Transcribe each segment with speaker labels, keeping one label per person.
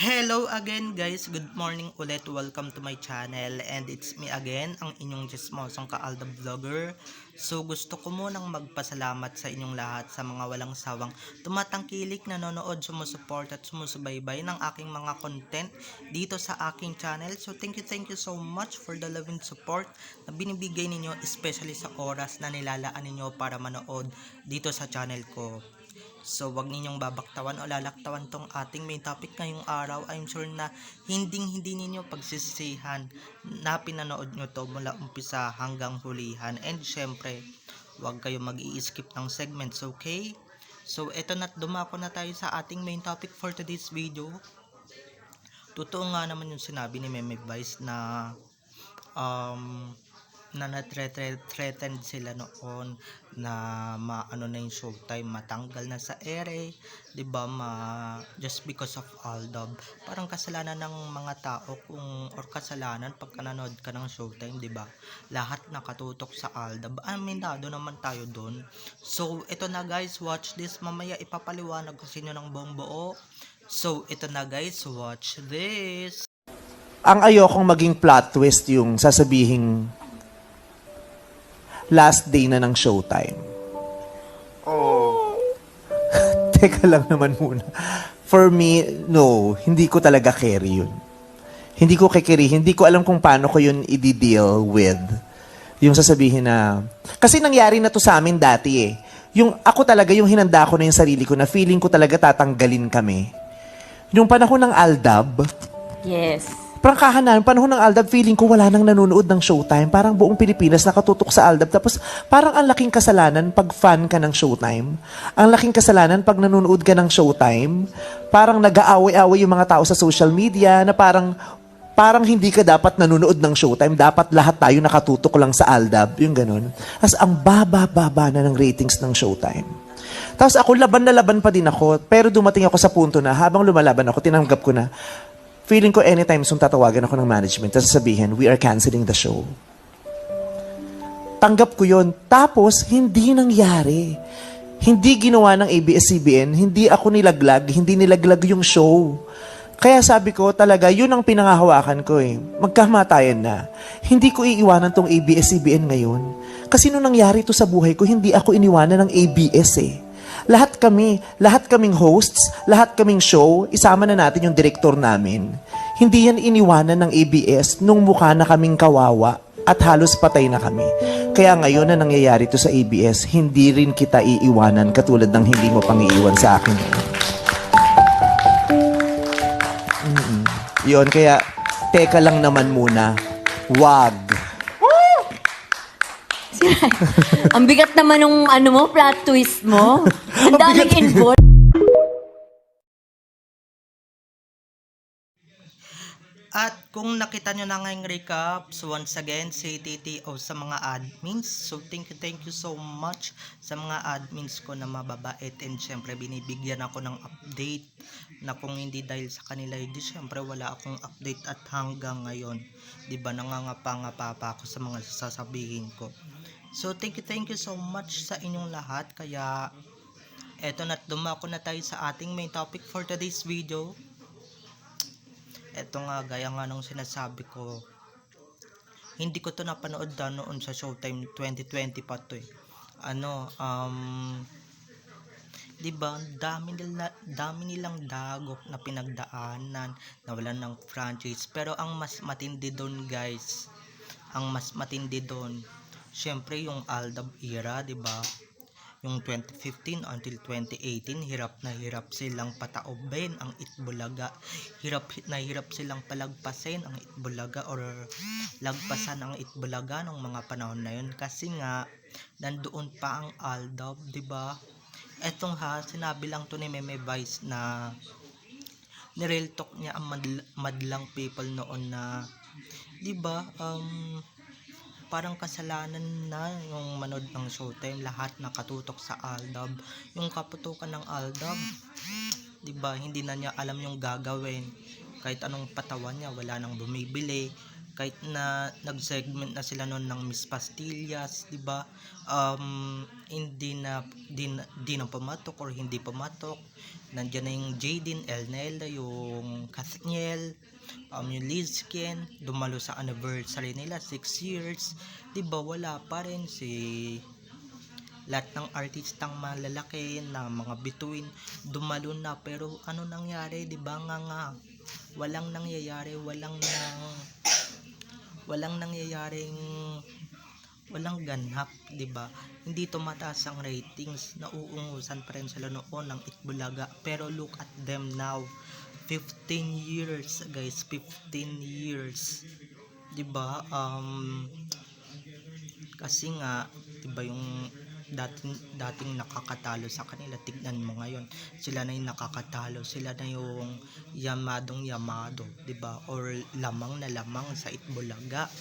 Speaker 1: Hello again guys, good morning ulit, welcome to my channel and it's me again, ang inyong chismosong ka-Alda Vlogger. So gusto ko munang magpasalamat sa inyong lahat sa mga walang sawang tumatangkilik, nanonood, sumusuport at sumusubaybay ng aking mga content dito sa aking channel. So thank you so much for the love and support na binibigay ninyo, especially sa oras na nilalaan ninyo para manood dito sa channel ko. So, wag ninyong babaktawan o lalaktawan tong ating main topic ngayong araw. I'm sure na hindi ninyo pagsisisihan na pinanood nyo to mula umpisa hanggang hulihan. And syempre, wag kayo mag-i-skip ng segments, okay? So, eto na, dumako na tayo sa ating main topic for today's video. Totoo nga naman yung sinabi ni Meme Vice na na-threaten sila noon na maano na yung showtime, matanggal na sa ere, 'di ba, just because of Aldab. Parang kasalanan ng mga tao or kasalanan pag nanood ka ng showtime, 'di ba? Lahat nakatutok sa Aldab. Aminado naman tayo doon. So, ito na guys, watch this. Mamaya ipapaliwanag ko sa inyo ng buong buo. So, ito na guys, watch this.
Speaker 2: Ang ayokong maging plot twist yung sasabihin last day na ng showtime. Oh. Teka lang naman muna. For me, no. Hindi ko talaga carry yun. Hindi ko carry. Hindi ko alam kung paano ko yun i-deal with. Yung sasabihin na... Kasi nangyari na to sa amin dati eh. Yung ako talaga, yung hinanda ko na yung sarili ko na feeling ko talaga tatanggalin kami. Yung panahon ng Aldab.
Speaker 3: Yes.
Speaker 2: Prangkahan na, panahon ng Aldab, feeling ko wala nang nanonood ng showtime. Parang buong Pilipinas nakatutok sa Aldab. Tapos parang ang laking kasalanan pag fan ka ng showtime. Ang laking kasalanan pag nanonood ka ng showtime. Parang nag-aaway-aaway yung mga tao sa social media na parang hindi ka dapat nanonood ng showtime. Dapat lahat tayo nakatutok lang sa Aldab. Yung ganun. Tapos ang baba-baba na ng ratings ng showtime. Tapos ako, laban na laban pa din ako. Pero dumating ako sa punto na habang lumalaban ako, tinanggap ko na feeling ko anytime soon tatawagan ako ng management at sasabihin, we are canceling the show. Tanggap ko yon. Tapos, hindi nangyari. Hindi ginawa ng ABS-CBN, hindi ako nilaglag, hindi nilaglag yung show. Kaya sabi ko talaga, yun ang pinangahawakan ko eh. Magkamatayan na. Hindi ko iiwanan tong ABS-CBN ngayon. Kasi nung nangyari to sa buhay ko, hindi ako iniwanan ng ABS eh. Lahat kaming hosts, lahat kaming show, isama na natin yung direktor namin. Hindi yan iniwanan ng ABS nung mukha na kaming kawawa at halos patay na kami. Kaya ngayon na nangyayari to sa ABS, hindi rin kita iiwanan katulad ng hindi mo pang iiwan sa akin. Yun, kaya teka lang naman muna, wag.
Speaker 3: Ang bigat naman ng plot twist mo. Ang daming involved.
Speaker 1: At kung nakita nyo na ngayong recap, so once again, si TTO sa mga admins. So thank you so much sa mga admins ko na mababait. And syempre, binibigyan ako ng update na kung hindi dahil sa kanila, hindi syempre wala akong update at hanggang ngayon. Diba, nangangapa-ngapa pa ako sa mga sasabihin ko. So thank you so much sa inyong lahat. Kaya eto na, dumako na tayo sa ating main topic for today's video. Eto nga, gaya nga nung sinasabi ko, hindi ko to napanood noon sa Showtime 2020 pa to eh. Diba, dami nilang dagok na pinagdaanan, nawalan ng franchise. Pero ang mas matindi doon guys, syempre yung Aldab era, 'di ba? Yung 2015 until 2018, hirap na hirap silang pataobin ang Itbulaga. Hirap silang palagpasin ang Itbulaga or lagpasan ang Itbulaga ng mga panahon na yun kasi nga nandoon pa ang Aldab, 'di ba? Etong sinabi lang to ni Meme Vice na ni-real talk niya ang madlang people noon na 'di ba? Parang kasalanan na yung manood ng showtime, lahat nakatutok sa Aldab. Yung kaputukan ng Aldab, 'di ba? Hindi na niya alam yung gagawin. Kahit anong patawan niya, wala nang bumibili. Kahit na nag-segment na sila noon ng Miss Pastillas, 'di ba? Hindi na pumatok or hindi pumatok. Nandiyan na yung Jaden Elnela, yung Kathniel, yung Lizkin, dumalo sa anniversary nila, 6 years. Diba, wala pa rin lahat ng artistang malalaki na mga bituin dumalo na, pero ano nangyari, diba nga, walang nangyayari, walang ganap, 'di ba? Hindi tumataas ang ratings, nauungusan pa rin sila noon ng Itbulaga. Pero look at them now. 15 years, guys, 15 years. 'Di ba? Kasi nga, 'di ba yung dating nakakatalo sa kanila, tignan mo ngayon, sila na yung nakakatalo, sila na yung yamado, 'di ba? Or lamang na lamang sa Itbulaga.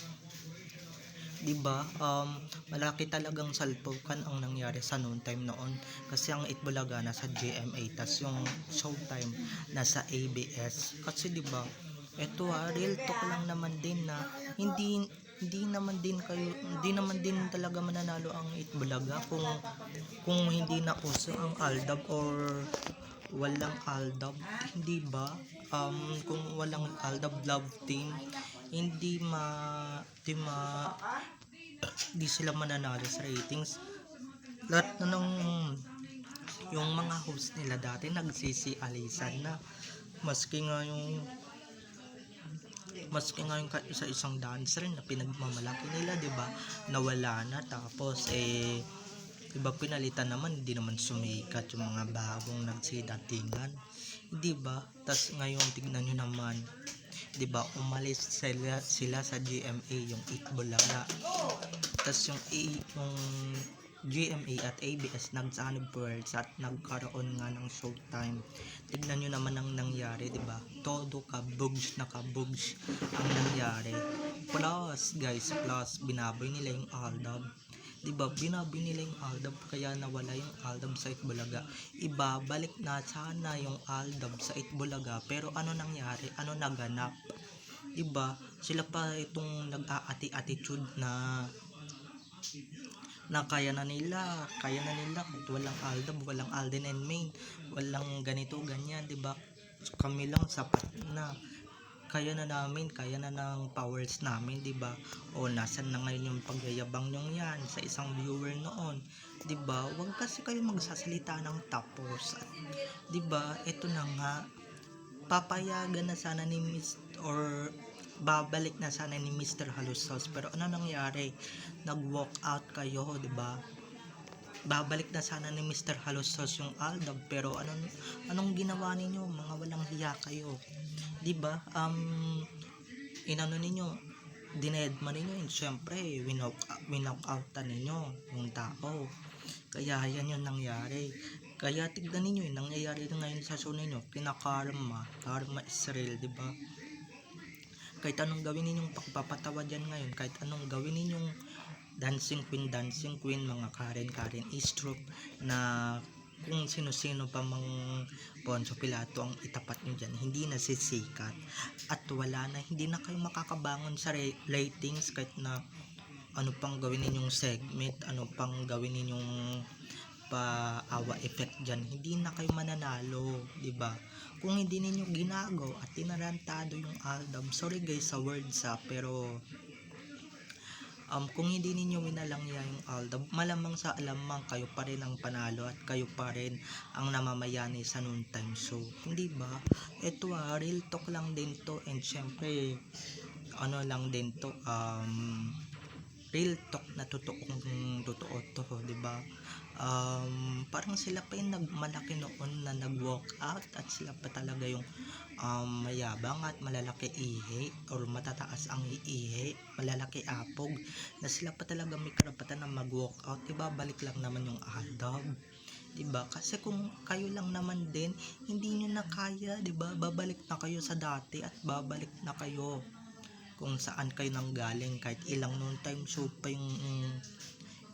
Speaker 1: 'Di ba? Malaki talagang salpukan ang nangyari sa noon time noon, kasi ang Itbulaga nasa GMA, tas yung Showtime nasa ABS. Kasi 'di ba, eto real talk lang naman din na hindi naman din talaga mananalo ang Itbulaga kung hindi na uso ang Aldab or walang Aldab, hindi ba? Kung walang Aldab Love Team, hindi sila mananalo sa ratings. Lahat na yung mga host nila dati nagsisialisan na, maski nga yung isa-isang dancer na pinagmamalaki nila, 'di ba, nawala na. Tapos iba pinalitan naman, hindi naman sumikat yung mga bagong nagsidatingan, 'di ba? Tas ngayon tignan nyo naman, 'di ba, umalis sila sa GMA, yung Itbulaga. Tas yung GMA at ABS nagsanibwords at nagkaroon nga ng Showtime. Tignan nyo naman ang nangyari, 'di ba? Todo kabugs ang nangyari. Plus guys, binaboy nila yung Aldab. 'Di ba? Binaboy nila yung Aldab, kaya nawala yung Aldab sa Itbulaga. Ibabalik na sana yung Aldab sa Itbulaga, pero ano nangyari? Ano naganap? 'Di ba? Sila pa itong nag-aati-attitude na kaya na nila kahit walang Aldab, walang Alden and Main, walang ganito ganyan, 'di ba? Kami lang sapat na, kaya na ng powers namin, 'di ba? O nasan na ngayon yung pagyayabang nyo yan sa isang viewer noon, 'di ba? Huwag kasi kayo magsasalita ng tapos, 'di ba? Ito na nga, papayagan na sana ni babalik na sana ni Mr. Halusos, pero ano nangyari? Nag-walk out kayo, 'di ba? Babalik na sana ni Mr. Halusos yung Aldab, pero anong ginawa ninyo? Mga walang hiya kayo, 'di ba? Inano ninyo, dinedma ninyo, and syempre winock outan ninyo yung tao. Kaya yan yung nangyari. Kaya tignan ninyo yung nangyayari na ngayon sa show ninyo, kinakarma is real, 'di ba? Kahit anong gawin ninyong pagpapatawa dyan ngayon, kahit anong gawin ninyong dancing queen, mga Karen Eastrup, na kung sino-sino pa mang Poncio Pilato ang itapat nyo dyan, hindi na sisikat. At hindi na kayo makakabangon sa ratings, kahit na ano pang gawin ninyong segment, ano pang gawin ninyong pa-awa effect dyan, hindi na kayo mananalo, 'di ba? Kung hindi ninyo ginagaw at tinarantado yung Aldab, sorry guys sa words pero kung hindi ninyo winalangya yung Aldab, malamang sa alamang kayo pa rin ang panalo at kayo pa rin ang namamayani sa noontime show, hindi ba? Ito real talk lang din to, and syempre ano lang din to, real talk na totoo to, 'di ba? Parang sila pa yung nagmalaki noon na nag-walk out, at sila pa talaga yung mayabang at malalaki ihi, or matataas ang ihi, malalaki apog, na sila pa talaga may karapatan na mag-walk out. Ibabalik lang naman yung Aldab, 'di ba? Kasi kung kayo lang naman din hindi niyo na kaya, 'di ba? Babalik na kayo sa dati at babalik na kayo kung saan kayo nanggaling. Kahit ilang noon time show pa yung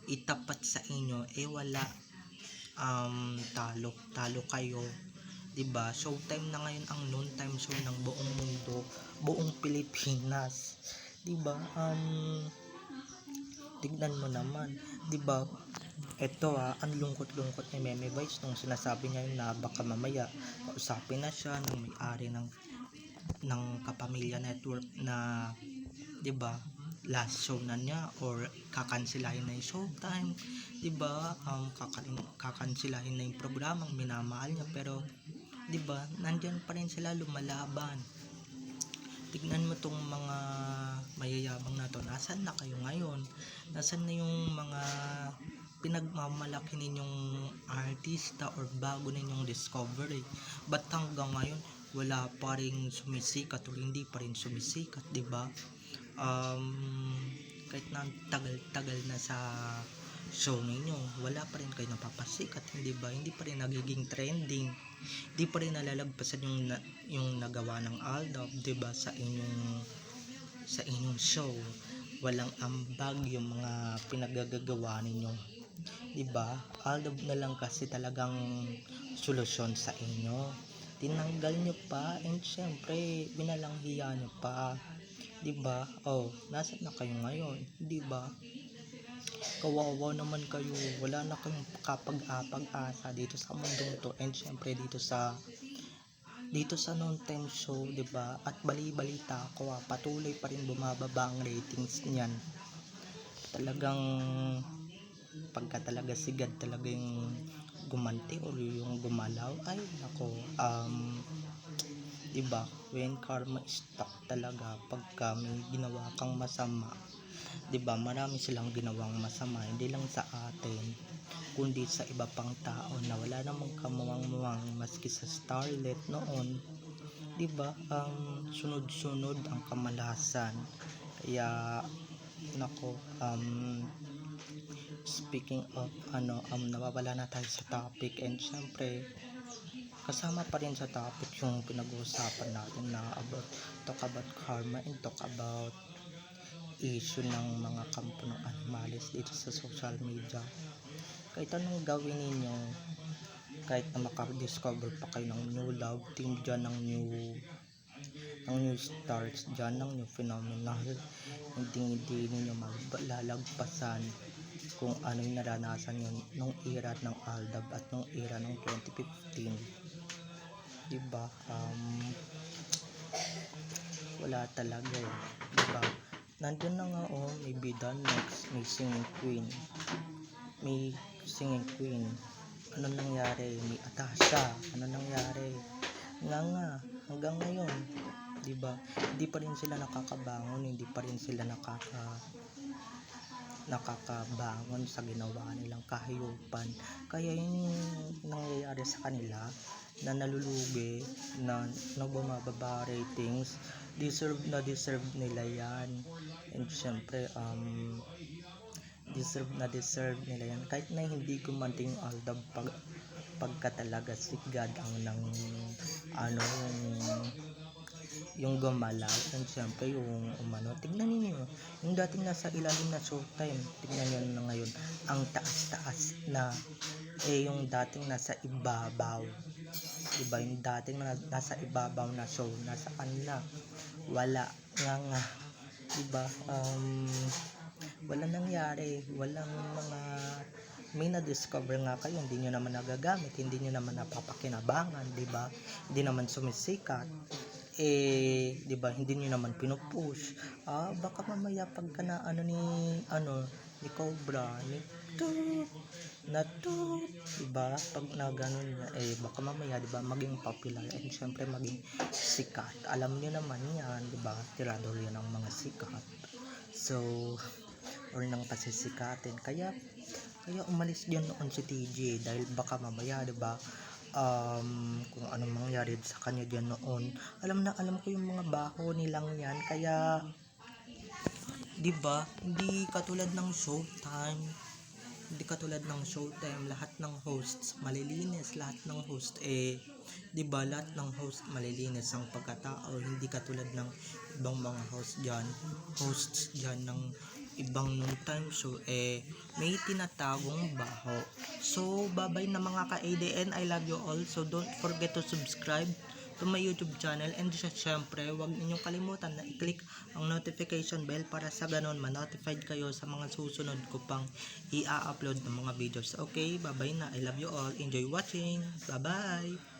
Speaker 1: itapat sa inyo, wala, talo kayo, 'di ba? Showtime na ngayon ang noon time show ng buong mundo, buong Pilipinas, 'di ba? Tignan mo naman, 'di ba? Eto ang lungkot-lungkot ni Meme Vice nung sinasabi niya yun na baka mamaya kausapin na siya ng may-ari ng Kapamilya Network na 'di ba last show na niya or kakansilahin na yung showtime, 'di ba? Kakansilahin na yung programang minamahal niya, pero 'di ba nandiyan pa rin sila lumalaban. Tignan mo tong mga mayayabang na to, nasaan na kayo ngayon? Nasaan na yung mga pinagmamalaki ninyong artista or bago ninyong discovery? Ba't hanggang ngayon wala pa rin sumisikat o hindi pa rin sumisikat, di ba? Kahit na tagal-tagal na sa show ninyo, wala pa rin kayo napapasikat, hindi ba? Hindi pa rin nagiging trending, hindi pa rin nalalagpasan yung nagawa ng Aldab, di ba, sa inyong show. Walang ambag yung mga pinagagagawa ninyo, di ba? Aldab na lang kasi talagang solusyon sa inyo. Tinanggal nyo pa, and syempre binalanghiya nyo pa, di ba? Nasaan na kayo ngayon, di ba? Kawawa naman kayo, wala na kayong kapag-asa dito sa mundong to, and syempre dito sa noontime show, 'di ba? At bali-balita ko, patuloy pa rin bumababa ang ratings niyan. Talagang pagka talaga sigad talaga yung gumanti o yung gumalaw, ay nako, 'di ba? When karma is stuck talaga pagka may ginawa kang masama, 'di ba? Marami silang ginawang masama, hindi lang sa atin, kundi sa iba pang tao na wala namang kamuwang-muwang maski sa starlet noon, 'di ba? Sunod-sunod ang kamalasan. Kaya nako, speaking of nawawala na tayo sa topic, and syempre kasama pa rin sa topic yung pinag-uusapan natin na talk about karma and talk about issue ng mga kampo ng animalis dito sa social media. Kahit anong gawin ninyo, kahit na makadiscover pa kayo ng new love team dyan, ng new stars dyan, ng new phenomenal, hindi ninyo malalagpasan kung ano yung naranasan nyo nung era ng Aldab at nung era ng 2015, diba? Wala talaga diba? Nandun na nga may bida next, may singing queen. Ano nangyari? May Atasha. Ano nangyari? Nga hanggang ngayon, diba? Hindi pa rin sila nakakabangon, hindi pa rin sila nakakabangon sa ginawa nilang kahiyupan. Kaya yung nangyayari sa kanila na nalulugi, na bumababa ratings, deserve nila yan. And syempre deserve nila yan kahit na hindi gumanting Aldab pagka talaga sigad ang yung gumalaw. And syempre yung tignan niyo yung dating nasa ilalim na showtime, tignan niyo na ngayon ang taas-taas na, yung dating nasa ibabaw, diba? Yung dating nasa ibabaw na show, nasaan na? Wala nga, diba? Wala nangyari, walang may na-discover nga kayo, hindi nyo naman nagagamit, hindi nyo naman napapakinabangan, diba? Hindi naman sumisikat, diba? Hindi nyo naman pinupush. Baka mamaya pagka na ni Cobra, diba? Pag na ganun niya, baka mamaya, diba, maging popular and syempre maging sikat. Alam niyo naman yan, diba? Tirador yan ng mga sikat. So, or nang pasisikatin. Kaya umalis diyan noon si TJ dahil baka mamaya, diba, kung anong mangyari sa kanya diyan noon. Alam ko yung mga baho nilang yan. Kaya, diba, hindi katulad ng showtime. Lahat ng hosts malilinis, lahat ng host diba, lahat ng host malilinis ang pagkatao, hindi katulad ng ibang mga hosts dyan ng ibang noontime show, may tinatawong baho. So bye-bye na mga ka-ADN, I love you all. So don't forget to subscribe to my YouTube channel. And syempre, huwag ninyong kalimutan na i-click ang notification bell para sa ganon ma-notified kayo sa mga susunod ko pang i-upload ng mga videos. Okay, bye-bye na. I love you all. Enjoy watching. Bye-bye.